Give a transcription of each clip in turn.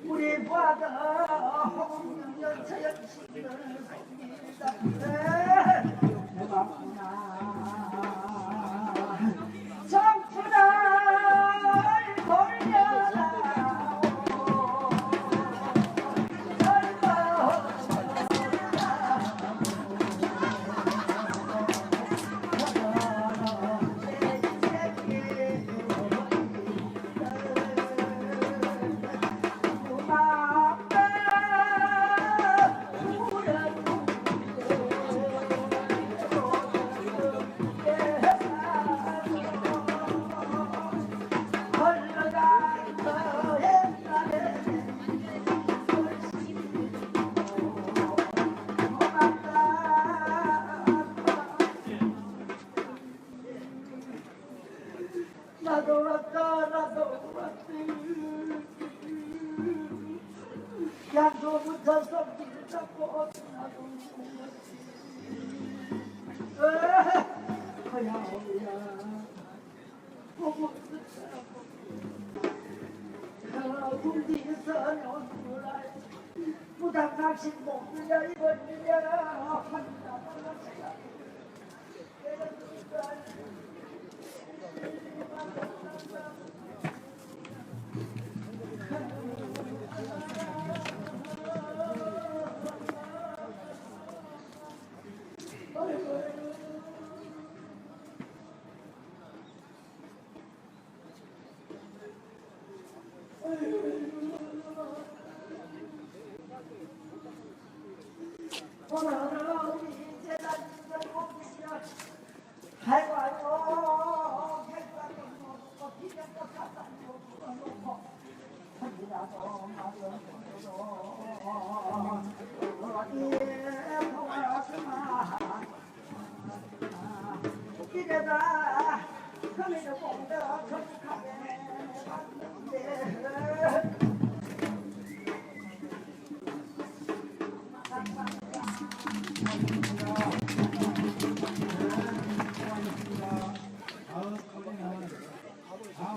우리 바다 홍영연차연 신을 삽니다. 정춘을 돌려라 나도 왔다 나도 왔지 양도 붙어서 길 잡고 나도 허야호야 보고 군디에서 연구라 부담 낚시 먹느냐 입었느냐 한다 이래다 그래도 공도 정직하게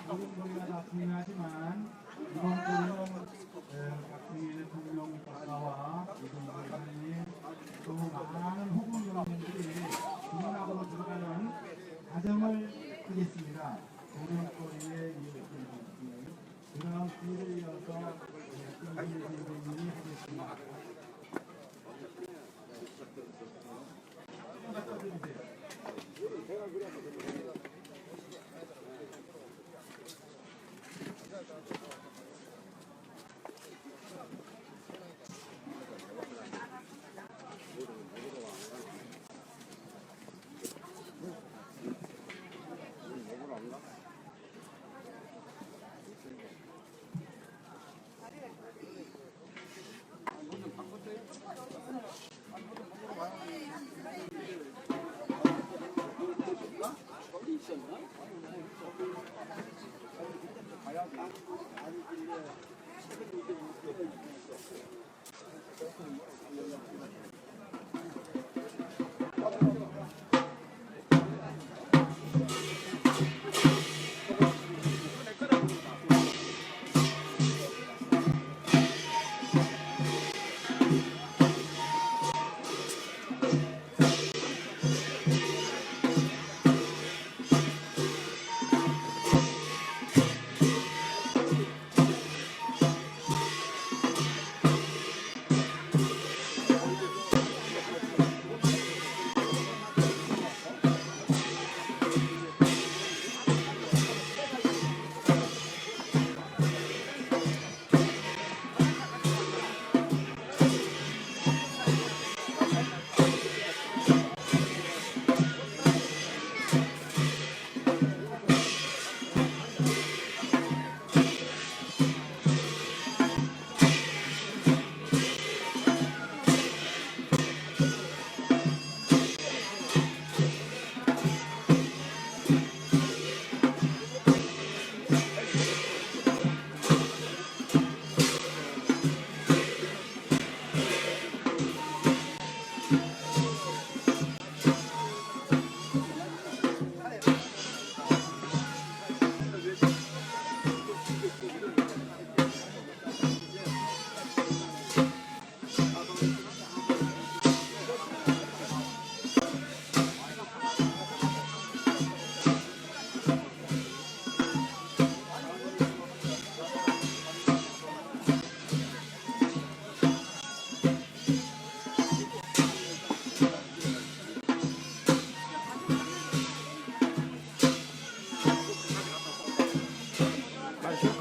모든 거리가 다 중요하지만 이번 거리는 박승일 대통령 박사와 이동걸 의원님 또 많은 호국영님들이 국민학으로 들어가는 과정을 그렸습니다. 오른거리에 그런 길을 이어서 김진일 선생님이 하겠습니다.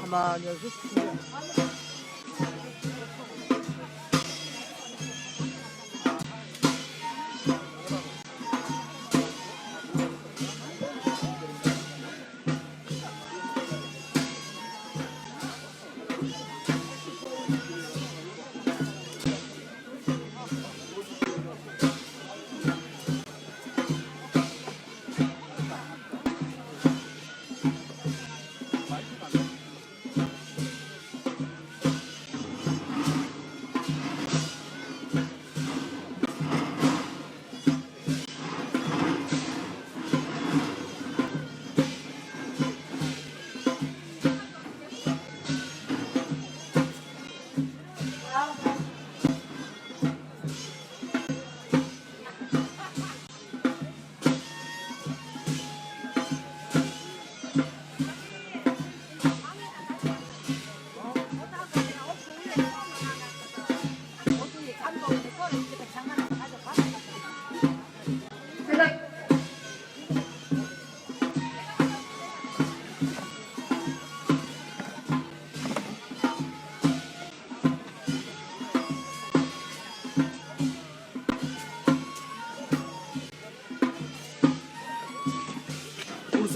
가만히 해서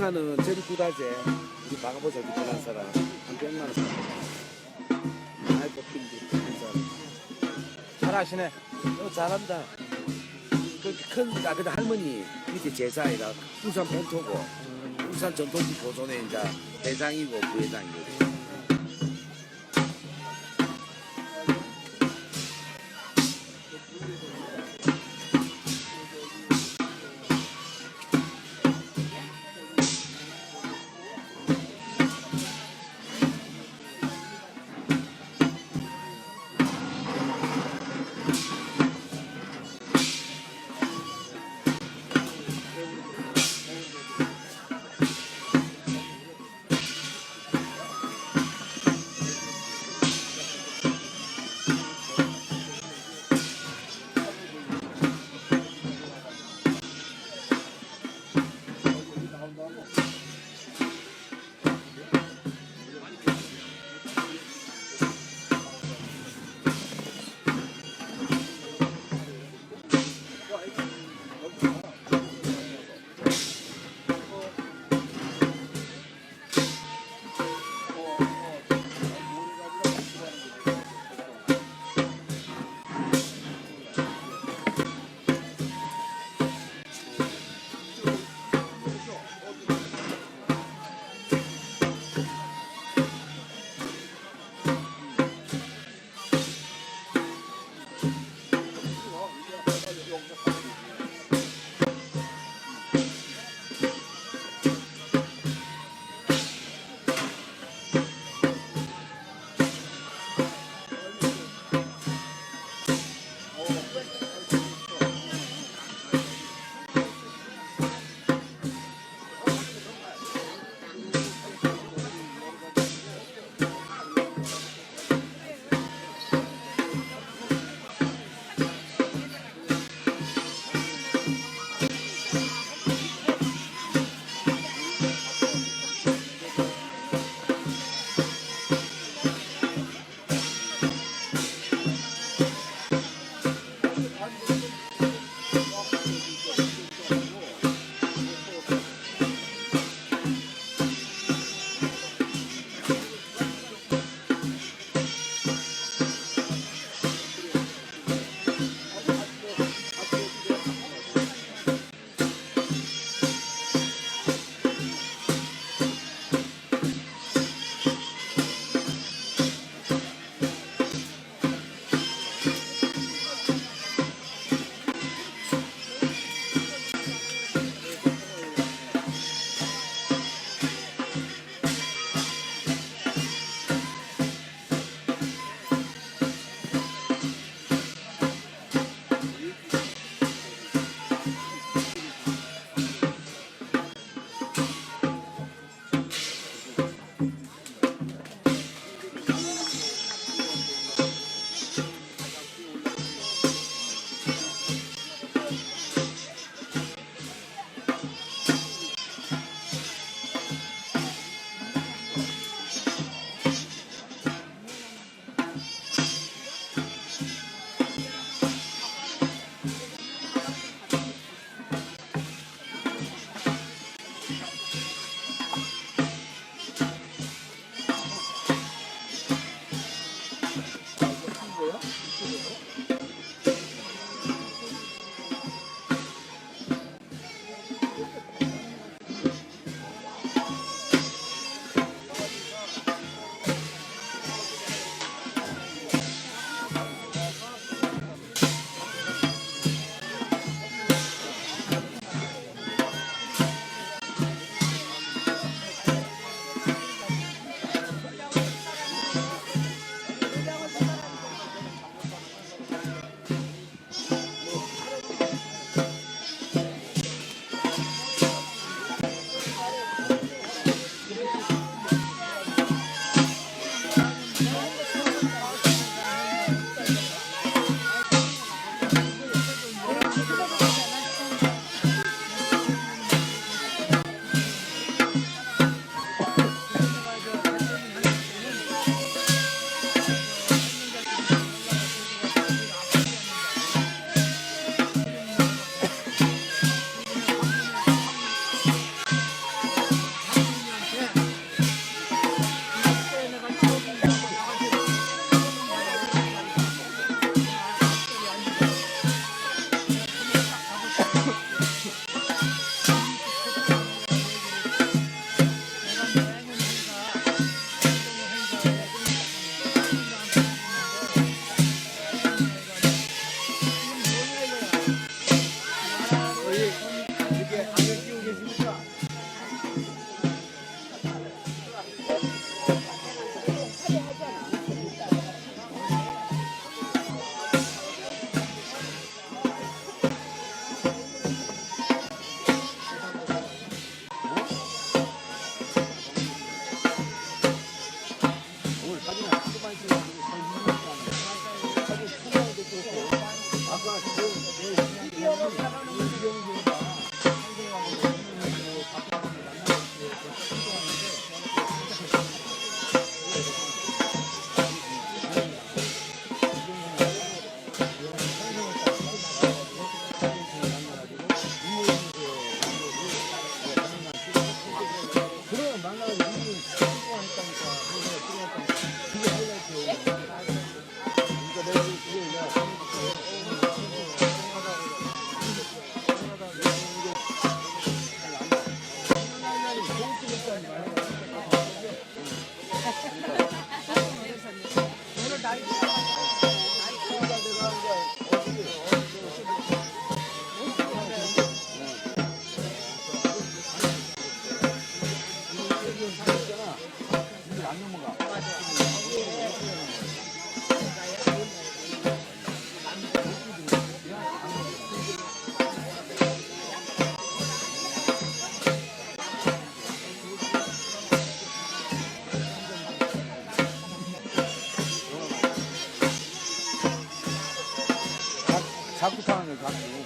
울산은 전구다제 우리 박아보자 그한 사람 한 100만 원 사람 아이고 핀디 잘하시네. 너 잘한다 근데 할머니 밑에 제사이라 울산 본토고 울산 전통기 보존의 이제 회장이고 부회장이고 자꾸 타는 거 자꾸.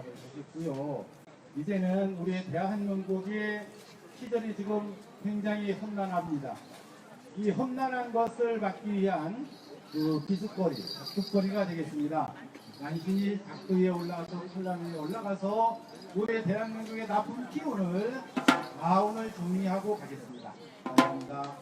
잡으셨고요. 이제는 우리 대한민국의 시절이 지금 굉장히 험난합니다. 이 험난한 것을 막기 위한 그 기습거리, 작두거리가 되겠습니다. 간신히 작두 위에 올라가서 산람 위에 올라가서 우리 대한민국의 나쁜 기운을 오늘 정리하고 가겠습니다. 감사합니다.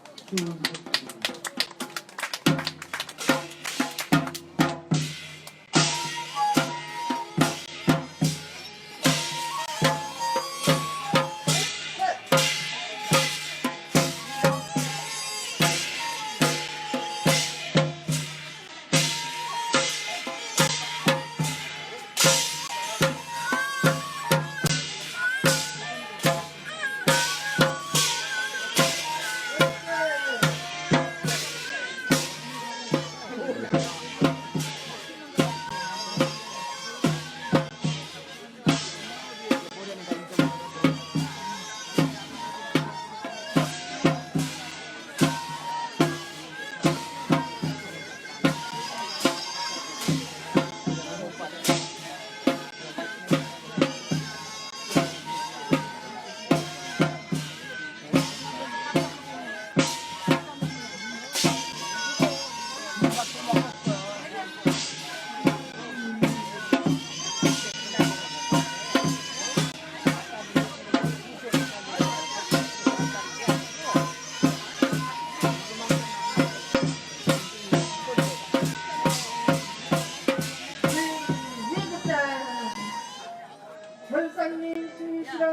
별상님 승시라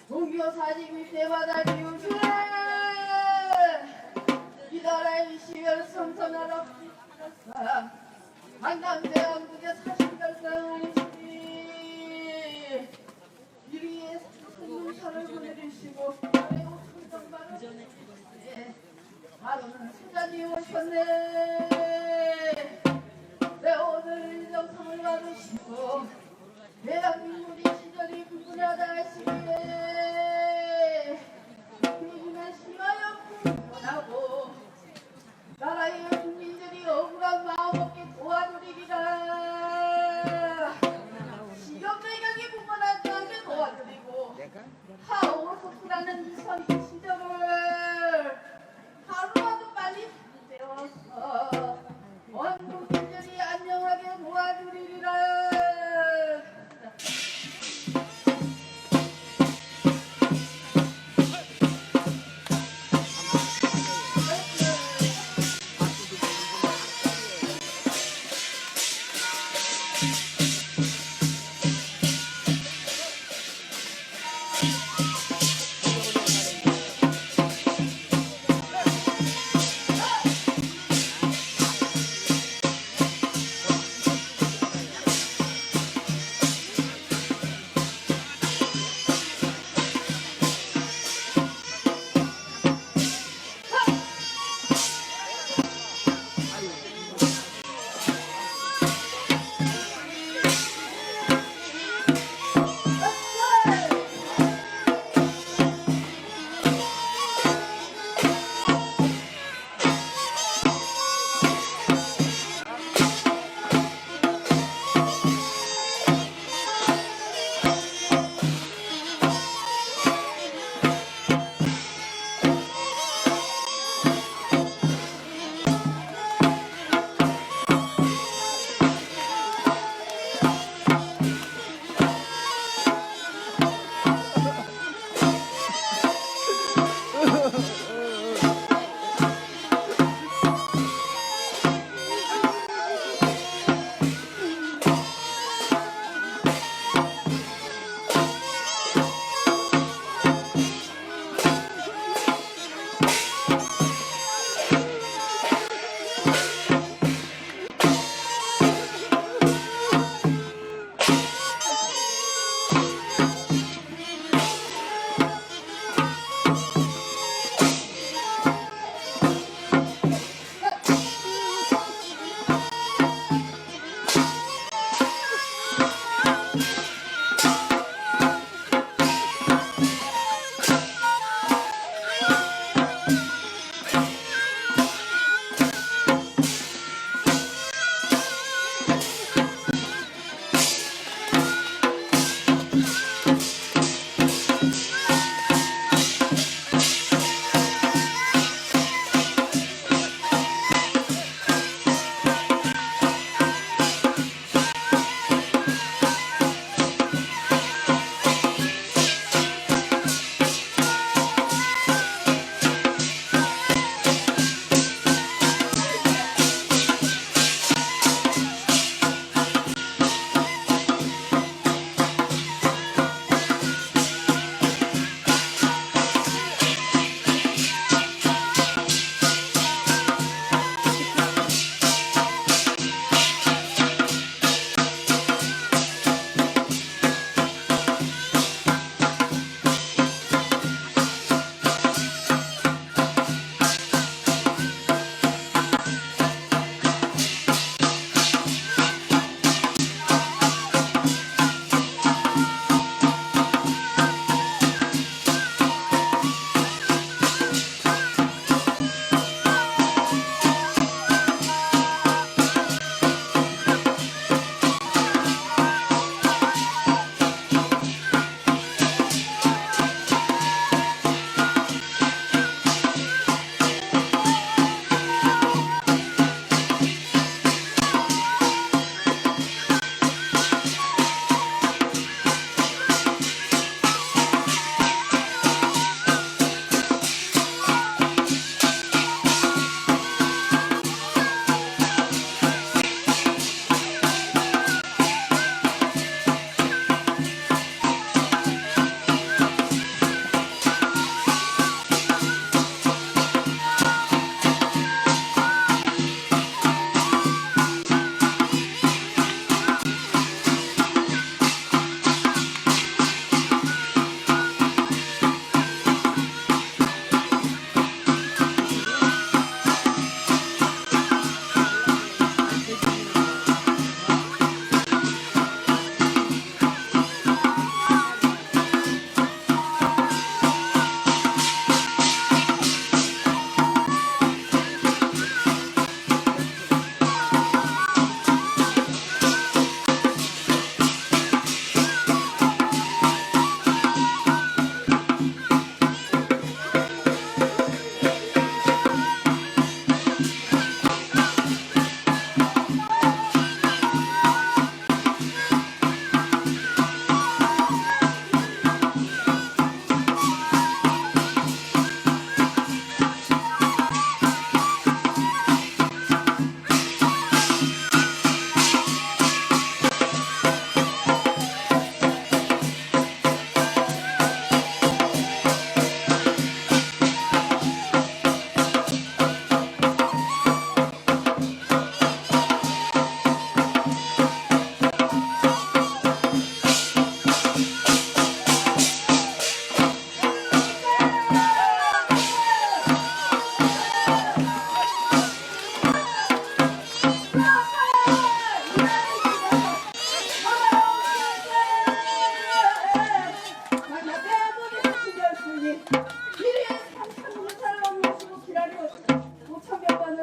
동교 사직이 대바다 기우주라 이 나라의 시별 선선하라 한남대왕국의 사신별상이시니 이리에 승문사를 보내주시고 매우 풍성만을 바로는 수잔이 오셨네. 내 오늘 인정성을 받으시고 대한민국의 시절이 불분하다 하시기에 그분의 심하여 구원하고 나라의 국민들이 억울한 마음 없게 도와드리리라. 시경배경이 분분하지 않게 도와드리고 하오소프라는 이 시절을 하루라도 빨리 되어서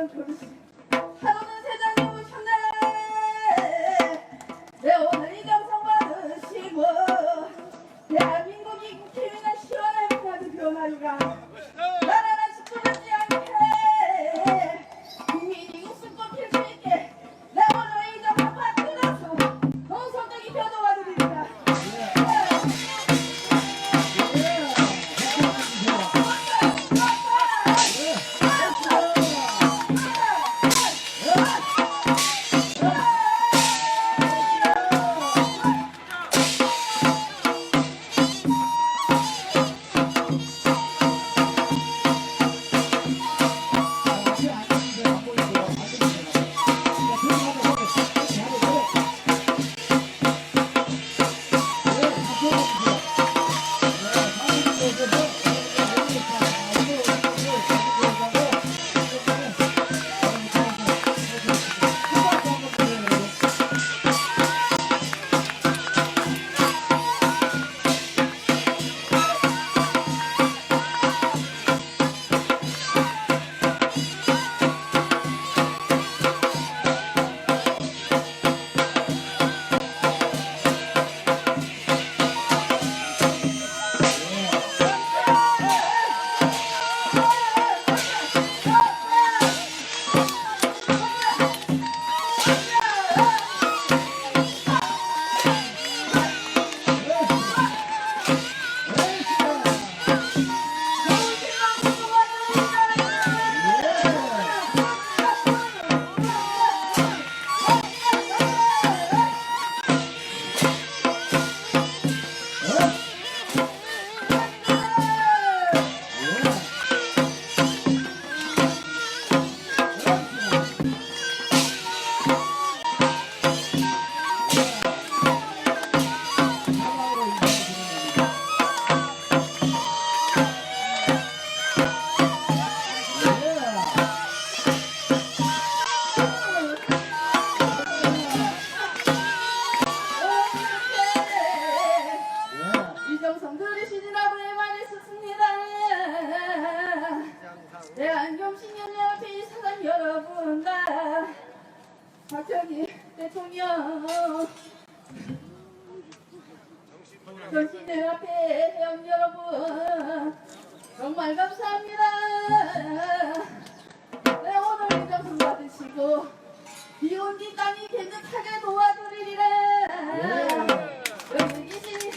하루는 그릇이 하루는 세상에 오셨네. 내 오늘 이정성 받으시고 대한민국이 국회의원 시원하게 가득 변하리라. 나라는 짓부르지 않게 국민이 웃음꽃 필 수 있게 내 오늘 이정성 받들어서 동성적인 변호가 드립니다. 이정성 들으시느라고 애만 있었습니다. 대한경신연대 앞에 이 사람 여러분과 박정희 대통령 경신연 앞에 회원 여러분 정말 감사합니다. 네, 오늘 이정성 받으시고 비온기 땅이 깨끗하게 도와드리리라. 여기 계신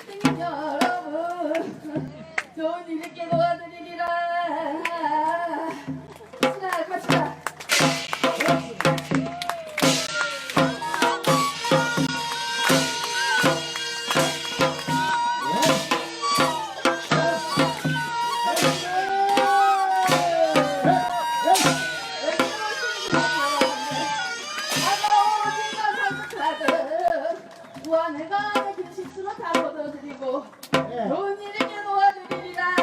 스님 여러분 좋은 일 있게 도와드리리라. 자, 갑시다. 내가 그 실수로 다 걷어드리고 좋은 일 있게 도와드리리라.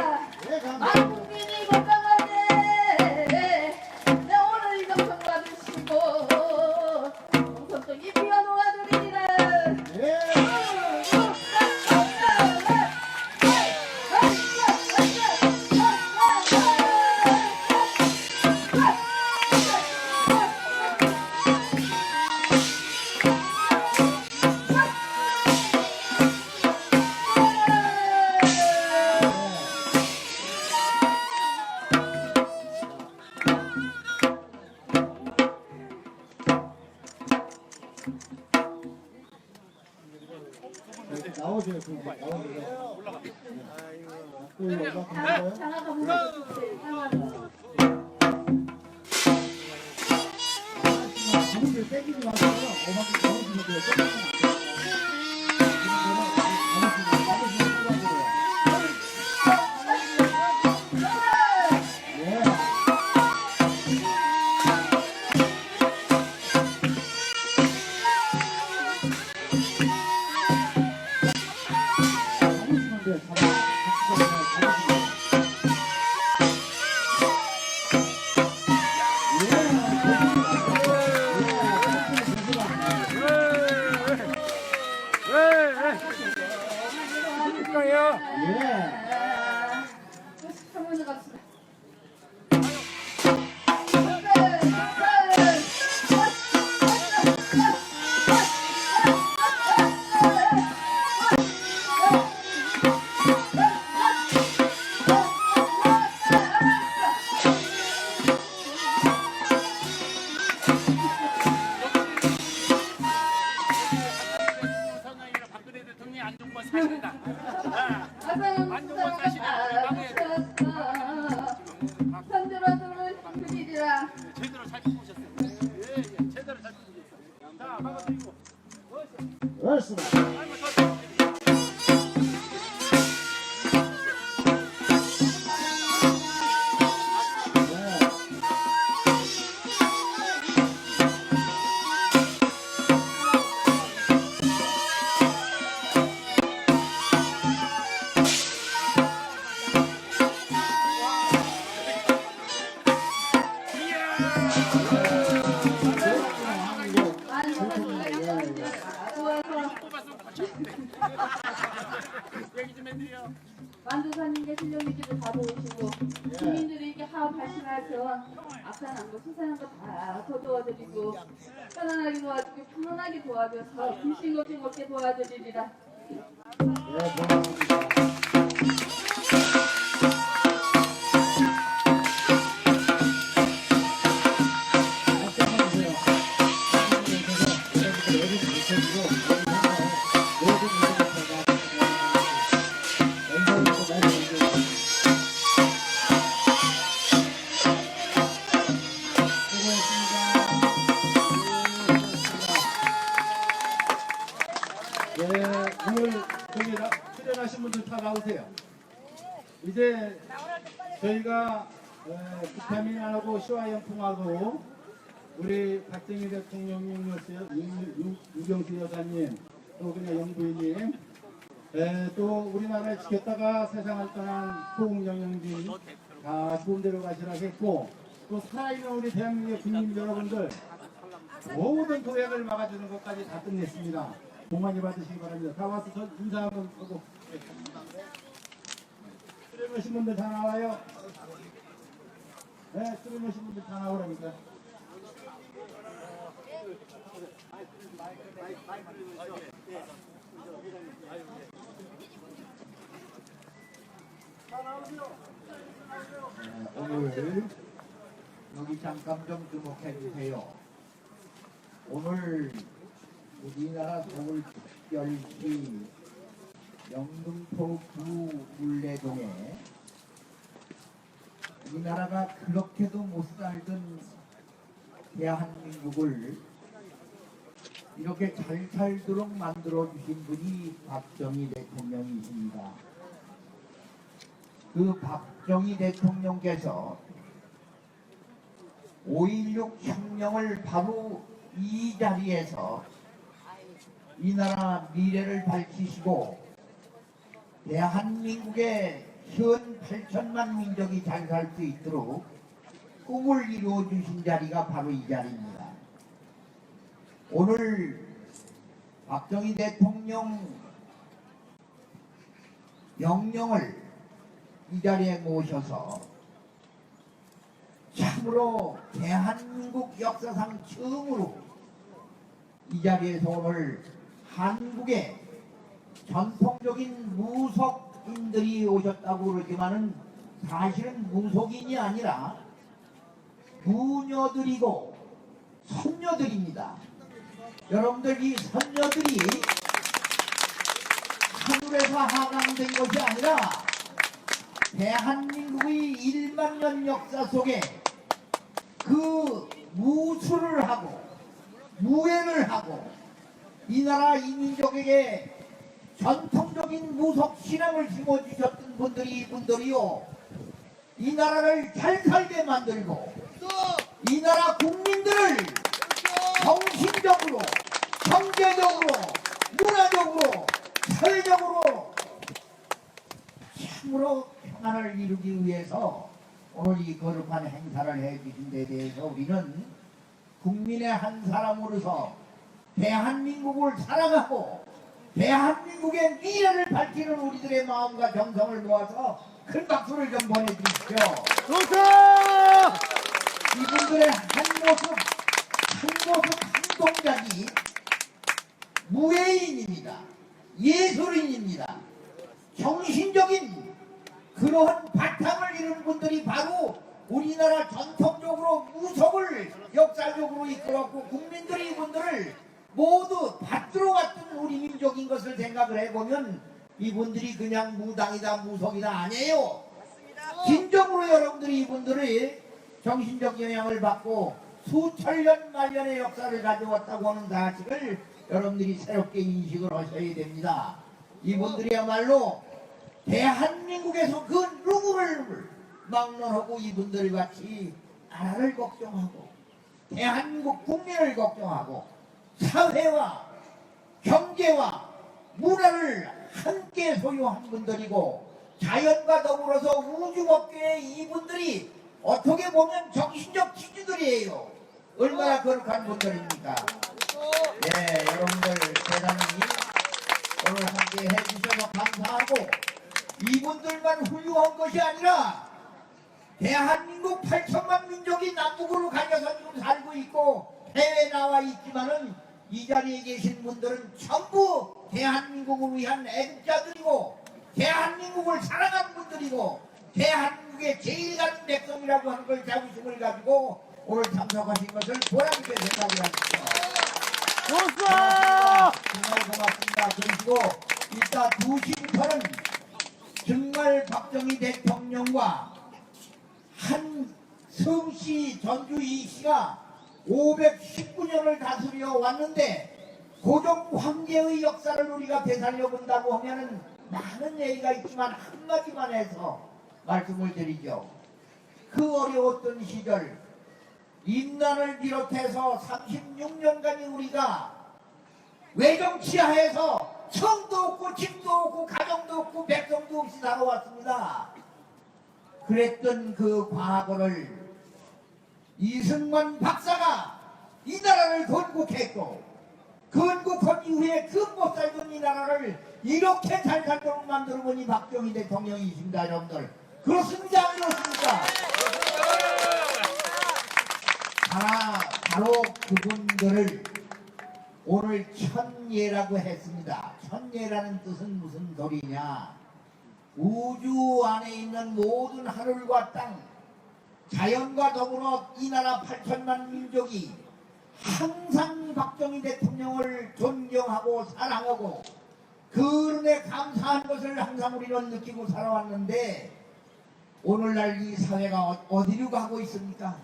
만 국민이 건강하게 내 오늘 이정성 받으시고 동성적이 피어 도와드리리라. 나오세요. 나오세요. 장아가 물어주세요. 장아가. 가무를 땡기지 마세요. 어머니 가무시면 돼요. 그렇습니다. 만두사님께 실력미끼도 다 도우시고 주민들이 이렇게 하업 발신해서 악산한 거 수산한 거 다 도와드리고 편안하게 도와주고 편안하게 도와줘서 불신 걱정 없게 도와드리리라. 오늘 저기 출연하신 분들 다 나오세요. 이제 저희가 비타민하고 시화영풍하고 우리 박정희 대통령님, 유경수 여사님, 또 그냥 영부인님, 또 우리나라를 지켰다가 세상을 떠난 호국영영진 다 좋은 데로 가시라고 했고, 또 살아있는 우리 대한민국의 국민 여러분들 모든 도약을 막아주는 것까지 다 끝냈습니다. 복 많이 받으시기 바랍니다. 다 와서 저 인사 한번 하고. 출연하신 분들 다 나와요. 네, 출연하신 분들 다 나오라니까. 오늘 여기 잠깐 좀 주목해 주세요. 오늘 우리나라 서울특별시 영등포 구물레동에 우리나라가 그렇게도 못 살던 대한민국을 이렇게 잘 살도록 만들어 주신 분이 박정희 대통령이십니다. 그 박정희 대통령께서 5.16 혁명을 바로 이 자리에서 이 나라 미래를 밝히시고 대한민국의 현 8천만 민족이 잘 살 수 있도록 꿈을 이루어 주신 자리가 바로 이 자리입니다. 오늘 박정희 대통령 명령을 이 자리에 모셔서 참으로 대한민국 역사상 처음으로 이 자리에서 오늘 한국의 전통적인 무속인들이 오셨다고 그러지만은 사실은 무속인이 아니라 부녀들이고 선녀들입니다. 여러분들 이 선녀들이 하늘에서 하강된 것이 아니라 대한민국의 1만 년 역사 속에 그 무술을 하고 무예를 하고 이 나라 이민족에게 전통적인 무속 신앙을 심어주셨던 분들이 이분들이요, 이 나라를 잘 살게 만들고 이 나라 국민들을 정신적으로, 경제적으로, 문화적으로, 사회적으로 참으로 평안을 이루기 위해서 오늘 이 거룩한 행사를 해주신 데 대해서 우리는 국민의 한 사람으로서 대한민국을 사랑하고 대한민국의 미래를 밝히는 우리들의 마음과 정성을 모아서 큰 박수를 좀 보내주십시오. 좋다! 이분들의 한 모습 한 동작이 무예인입니다. 예술인입니다. 정신적인 그러한 바탕을 이룬 분들이 바로 우리나라 전통적으로 무속을 역사적으로 이끌었고 국민들이 이분들을 모두 받들어 왔던 우리 민족인 것을 생각을 해보면 이분들이 그냥 무당이다 무속이다 아니에요. 진정으로 여러분들이 이분들의 정신적 영향을 받고 수천년 말년의 역사를 가져왔다고 하는 사실을 여러분들이 새롭게 인식을 하셔야 됩니다. 이분들이야말로 대한민국에서 그 누구를 막론하고 이분들 같이 나라를 걱정하고 대한민국 국민을 걱정하고 사회와 경제와 문화를 함께 소유한 분들이고 자연과 더불어서 우주법계의 이분들이 어떻게 보면 정신적 지주들이에요. 얼마나 거룩한 분들입니까? 네, 여러분들 대단히 오늘 함께 해주셔서 감사하고 이분들만 훌륭한 것이 아니라 대한민국 8천만 민족이 남북으로 갈려서 지금 살고 있고 해외에 나와 있지만은 이 자리에 계신 분들은 전부 대한민국을 위한 애국자들이고 대한민국을 사랑하는 분들이고 대한민국의 제일 가는 백성이라고 하는 걸 자부심을 가지고 오늘 참석하신 것을 보람있게 생각을 하십시오. 정말 고맙습니다. 그리고 이따 2시부터는 정말 박정희 대통령과 한성씨 전주 이씨가 519년을 다스려 왔는데 고종 황제의 역사를 우리가 되살려 본다고 하면은 많은 얘기가 있지만 한마디만 해서 말씀을 드리죠. 그 어려웠던 시절 임난을 비롯해서 36년간이 우리가 외정치하에서 성도 없고 집도 없고 가정도 없고 백성도 없이 살아왔습니다. 그랬던 그 과거를 이승만 박사가 이 나라를 건국했고 건국한 이후에 그 못 살던 이 나라를 이렇게 잘 살도록 만들어 보니 박정희 대통령이십니다. 여러분들 그렇습니까? 안 그렇습니까? 바로 그분들을 오늘 천예라고 했습니다. 천예라는 뜻은 무슨 소리냐? 우주 안에 있는 모든 하늘과 땅 자연과 더불어 이 나라 8천만 민족이 항상 박정희 대통령을 존경하고 사랑하고 그 은혜에 감사한 것을 항상 우리는 느끼고 살아왔는데 오늘날 이 사회가 어디로 가고 있습니까?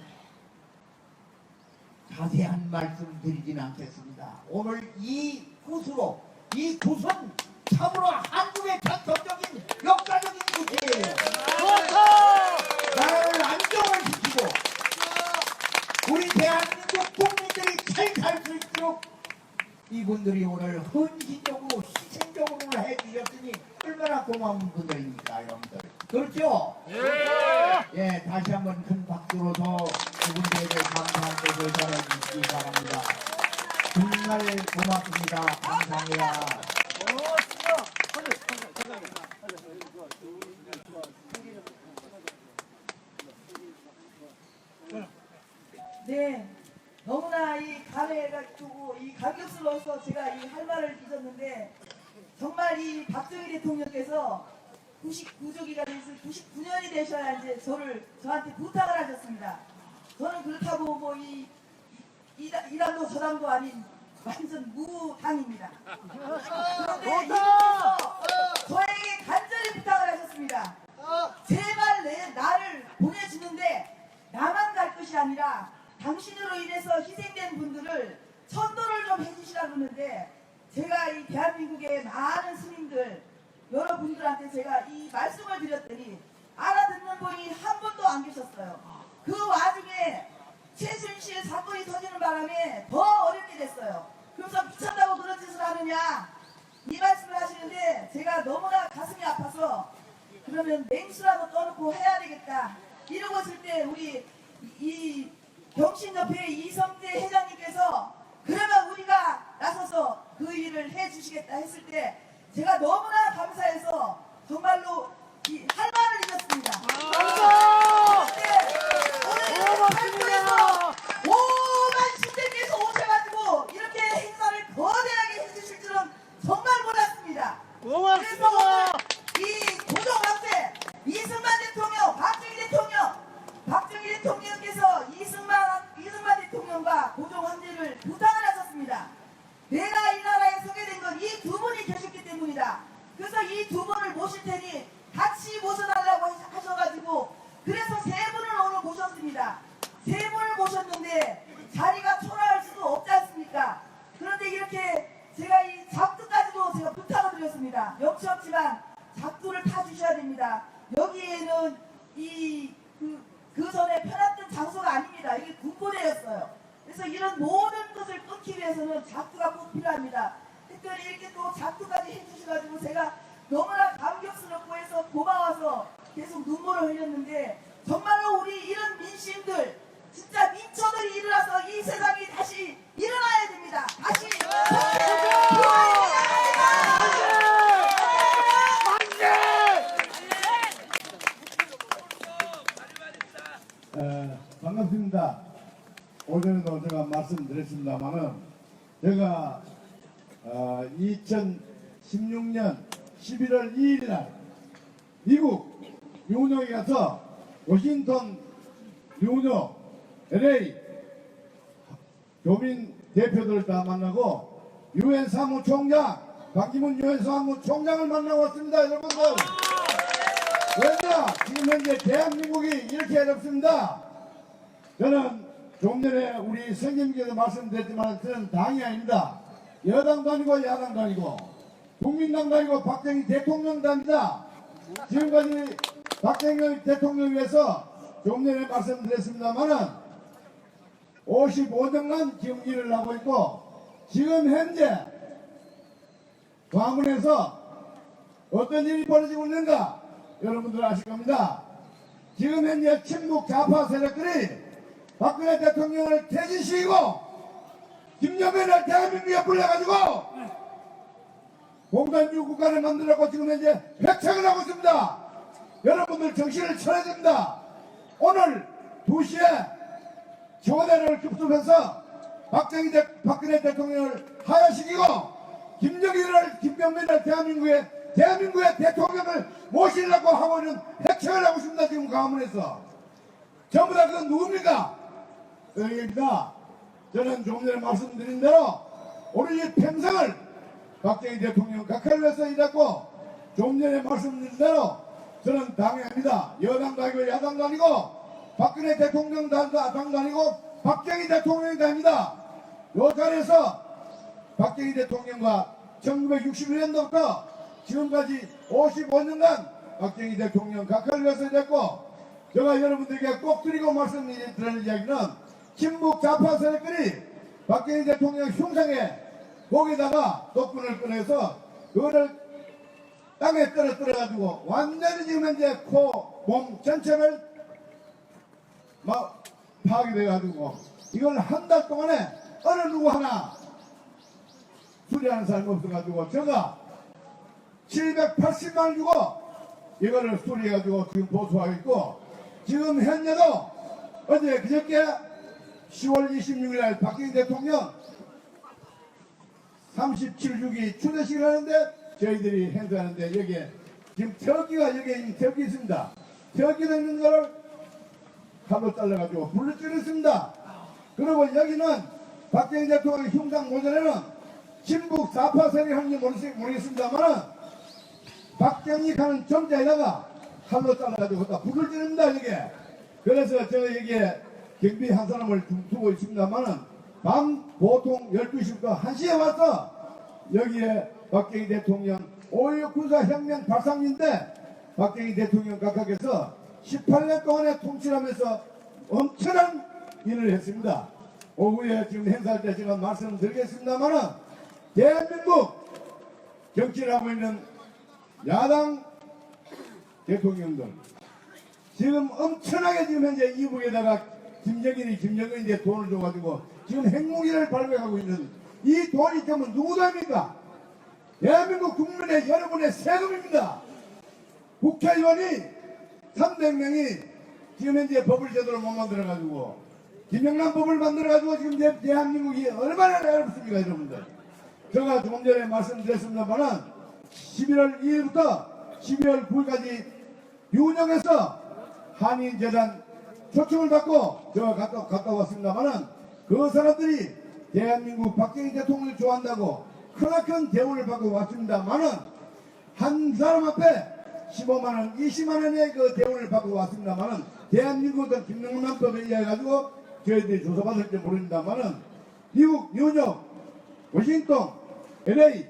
자세한 말씀 드리진 않겠습니다. 오늘 이 구수로 이 구은 참으로 한국의 전통적인 역사적인 구이에요. 나라를 안정을 시키고 우리 대한민국 국민들이 잘 살 수 있도록 이분들이 오늘 헌신적으로 희생적으로 해주셨으니 얼마나 고마운 분들입니까, 여러분들. 그렇죠? 예, 다시 한번 큰 박수로서 그분들에게 감사한 것을 전해주시기 바랍니다. 정말 고맙습니다. 감사합니다. 네, 너무나 이 감회가지고 이 감격스러워서 제가 이 할 말을 잊었는데 정말 이 박정희 대통령께서 99조기가 돼서 99년이 되셔야 이제 저한테 부탁을 하셨습니다. 저는 그렇다고 뭐 이 당도 저 당도 아닌 완전 무당입니다. 그런데 이분께서 저에게 간절히 부탁을 하셨습니다. 제발 나를 보내주는데 나만 갈 것이 아니라 당신으로 인해서 희생된 분들을 천도를 좀 해주시라고 하는데 제가 이 대한민국의 많은 스님들 여러분들한테 제가 이 말씀을 드렸더니 알아듣는 분이 한 분도 안 계셨어요. 그 와중에 최순실 사건이 터지는 바람에 더 어렵게 됐어요. 그래서 미쳤다고 그런 짓을 하느냐 이 말씀을 하시는데 제가 너무나 가슴이 아파서 그러면 맹수라도 떠놓고 해야 되겠다 이러고 있을 때 우리 이 경신협회 이성재 회장님께서 그러면 우리가 나서서 그 일을 해주시겠다 했을 때 제가 너무나 감사해서 정말로 할 말을 잃었습니다. 그런데 오늘 탈북에서 5만 신대께서 오셔가지고 이렇게 행사를 거대하게 해주실 줄은 정말 몰랐습니다. 그래서 오늘 이 고종합세 이승만 대통령, 박정희 대통령께서 이승만 대통령과 고종 황제를 부탁을 하셨습니다. 내가 이 나라에 서게 된 건 이 두 분이 계셨기 때문이다. 자리가 초라할 수도 없지 않습니까? 그런데 이렇게 제가 이 작두까지도 제가 부탁을 드렸습니다. 역시 없지만 작두를 타주셔야 됩니다. 여기에는 그 전에 편했던 장소가 아닙니다. 이게 군부대였어요. 그래서 이런 모든 것을 끊기 위해서는 작두가 꼭 필요합니다. 특별히 이렇게 또 작두까지 해주셔가지고 제가 너무나 감격스럽고 해서 고마워서 계속 눈물을 흘렸는데, 정말로 우리 이런 민심들, 진짜 민초들이 일어나서 이 세상이 다시 일어나야 됩니다. 다시 반갑습니다. 오전에도 제가 말씀드렸습니다만은 제가 2016년 11월 2일 날 미국 뉴욕에 가서 워싱턴, 뉴욕, LA 교민 대표들을 다 만나고 유엔 사무총장 박기문 유엔 사무총장을 만나고 왔습니다. 여러분들, 왜냐 지금 현재 대한민국이 이렇게 어렵습니다. 저는 좀 전에 우리 선생님께서 말씀드렸지만 저는 당이 아닙니다. 여당도 아니고 야당도 아니고 국민당도 아니고 박정희 대통령도 아닙니다. 지금까지 박정희 대통령을 위해서 좀 전에 말씀드렸습니다만은 55년간 지금 일을 하고 있고, 지금 현재 광화문에서 어떤 일이 벌어지고 있는가 여러분들 아실 겁니다. 지금 현재 친북 좌파 세력들이 박근혜 대통령을 퇴진시키고 김정은을 대한민국에 불러가지고 공산주의 국가를 만들었고 지금 현재 획책을 하고 있습니다. 여러분들 정신을 차려야 됩니다. 오늘 2시에 청와대를 급습해서 박근혜 대통령을 하야시키고 김정은을 대한민국의 대통령을 모시려고 하고 있는 획책을 하고 있습니다. 지금 광화문에서 전부 다 그건 누굽니까? 여기입니다. 저는 좀 전에 말씀드린 대로 우리 평생을 박정희 대통령 각하를 위해서 일했고, 좀 전에 말씀드린 대로 저는 당이 아닙니다. 여당도 아니고 야당도 아니고 박근혜 대통령 당도 아니고 박정희 대통령이 아닙니다. 요 자리에서 박정희 대통령과 1961년도부터 지금까지 55년간 박정희 대통령 각하를 위해서 일했고, 제가 여러분들에게 꼭 드리고 말씀드리는 이야기는 친북 좌파 세력들이 박정희 대통령 흉상에 목에다가 독분을 꺼내서 그거를 땅에 떨어뜨려가지고 완전히 지금 현재 코, 몸 전체를 막 파괴돼가지고 이걸 한 달 동안에 어느 누구 하나 수리하는 사람이 없어가지고 제가 780만 원 주고 이거를 수리해가지고 지금 보수하고 있고, 지금 현재도 어제 그저께 10월 26일 날 박정희 대통령 37주기 추대식을 하는데 저희들이 행사하는데 여기에 지금 태극기가 여기에 태극기 있습니다. 태극기가 있는 거를 칼로 잘라가지고 불을 찌르습니다. 그리고 여기는 박정희 대통령 흉상 모전에는 친북 좌파 세력이 하는지 모르겠습니다만은 박정희 가는 점자에다가 칼로 잘라가지고 다 불을 찌릅니다. 이게. 그래서 제가 여기에 경비 한 사람을 두고 있습니다만은 밤 보통 12시부터 1시에 와서 여기에 박정희 대통령 5.16 군사혁명 발상인데 박정희 대통령 각하께서 18년 동안에 통치하면서 엄청난 일을 했습니다. 오후에 지금 행사할 때 제가 말씀드리겠습니다만은 대한민국 정치를 하고 있는 야당 대통령들 지금 엄청나게 지금 현재 이북에다가 김정은이 돈을 줘가지고 지금 핵무기를 발명하고 있는 이 돈이 전부 누구 돈입니까? 대한민국 국민의 여러분의 세금입니다. 국회의원이 300명이 지금 현재 법을 제대로 못 만들어가지고 김영란 법을 만들어가지고 지금 대한민국이 얼마나 어렵습니까 여러분들. 제가 좀 전에 말씀드렸습니다만은 11월 2일부터 12월 9일까지 유은영에서 한인재단 초청을 받고 제가 갔다 왔습니다만은 그 사람들이 대한민국 박정희 대통령을 좋아한다고 크나큰 대우를 받고 왔습니다만은 한 사람 앞에 15만원, 20만원의 그 대우를 받고 왔습니다만은 대한민국은 김영란법에 의해 가지고 저희들이 조사받을지 모릅니다만은 미국, 뉴욕, 워싱턴, LA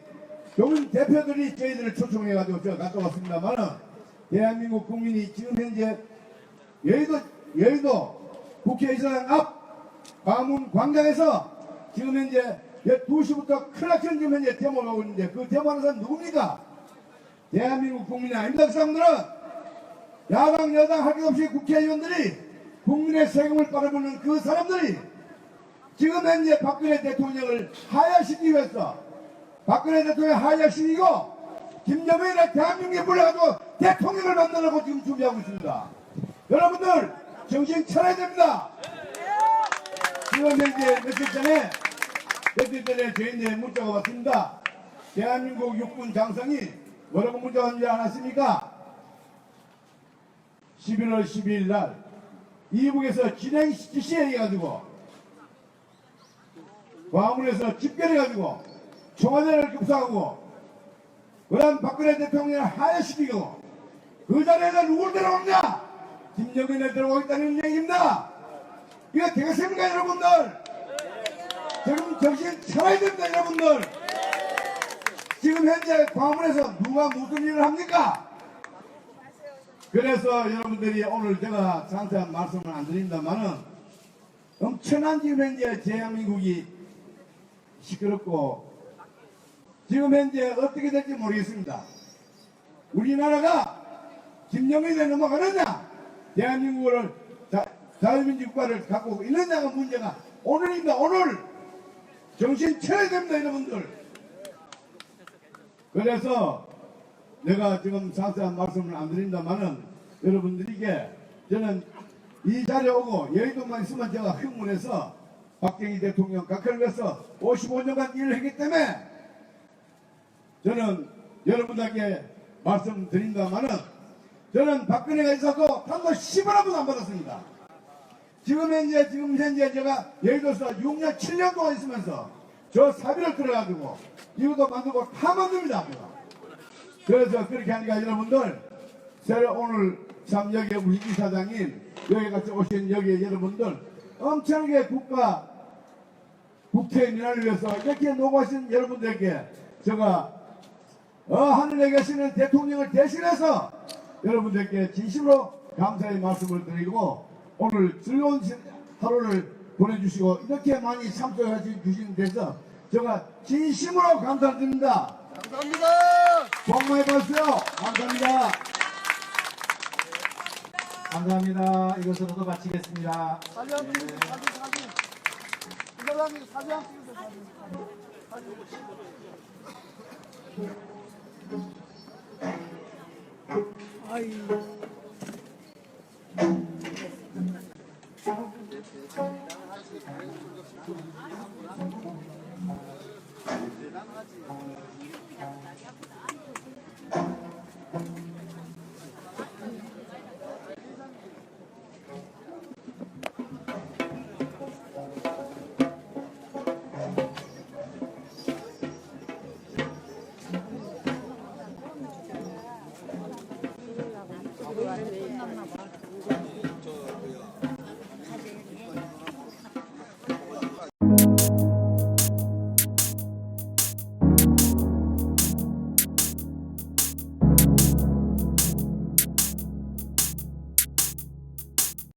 교민 대표들이 저희들을 초청해가지고 제가 갔다 왔습니다만은 대한민국 국민이 지금 현재 여의도 국회의사당 앞 광화문 광장에서 지금 현재 2시부터 클락션 지금 현재 데모를 하고 있는데 그 데모하는 사람 누굽니까? 대한민국 국민이 아닙니다. 그 사람들은 야당 여당 할 것 없이 국회의원들이 국민의 세금을 빨아먹는 그 사람들이 지금 현재 박근혜 대통령을 하야시키기 위해서 박근혜 대통령을 하야시키고 김정은을 대한민국에 불러가지고 대통령을 만들려고 지금 준비하고 있습니다. 여러분들 정신 차려야 됩니다. 지금 현재 며칠 전에 저희한테 문자가 왔습니다. 대한민국 육군 장성이 뭐라고 문자가 왔는지 아십니까? 11월 12일 날 이북에서 진행 지시해가지고 광화문에서 집결해가지고 청와대를 급사하고 그 다음 박근혜 대통령을 하야시키고 그 자리에서 누굴 데려오느냐? 김정은을 데려오겠다는 얘기입니다. 이거 되겠습니까 여러분들? 지금 정신 차려야 됩니다 여러분들. 지금 현재 광화문에서 누가 무슨 일을 합니까? 그래서 여러분들이 오늘 제가 상세한 말씀을 안 드린다마는 엄청난 지금 현재 대한민국이 시끄럽고 지금 현재 어떻게 될지 모르겠습니다. 우리나라가 김정은에 넘어가느냐 대한민국을 자유민주 국가를 갖고 있느냐가 문제가 오늘입니다. 오늘 정신 차려야 됩니다 여러분들. 그래서 내가 지금 상세한 말씀을 안 드린다마는 여러분들에게 저는 이 자리에 오고 여의도만 있으면 제가 흥분해서 박정희 대통령 각하를 위해서 55년간 일을 했기 때문에 저는 여러분들께 말씀드린다마는 저는 박근혜가 있어도 단도 10원도 안 받았습니다. 지금 현재 제가 여의도에서 6년 7년 동안 있으면서 저 사비를 들어가지고 이것도 만들고 다 만듭니다. 그래서 그렇게 하니까 여러분들 새로 오늘 참 여기 우리 이사장님 여기 같이 오신 여기 여러분들 엄청나게 국토의 민원을 위해서 이렇게 노고하신 여러분들에게 제가 하늘에 계시는 대통령을 대신해서 여러분들께 진심으로 감사의 말씀을 드리고 오늘 즐거운 하루를 보내주시고 이렇게 많이 참석해 주신 데서 제가 진심으로 감사드립니다. 감사합니다. 복 많이 받으세요. 감사합니다. 감사합니다. 이것으로도 마치겠습니다. 사진 한 번, 사진. 이사장님 사진 한 번 찍으세요. 사진.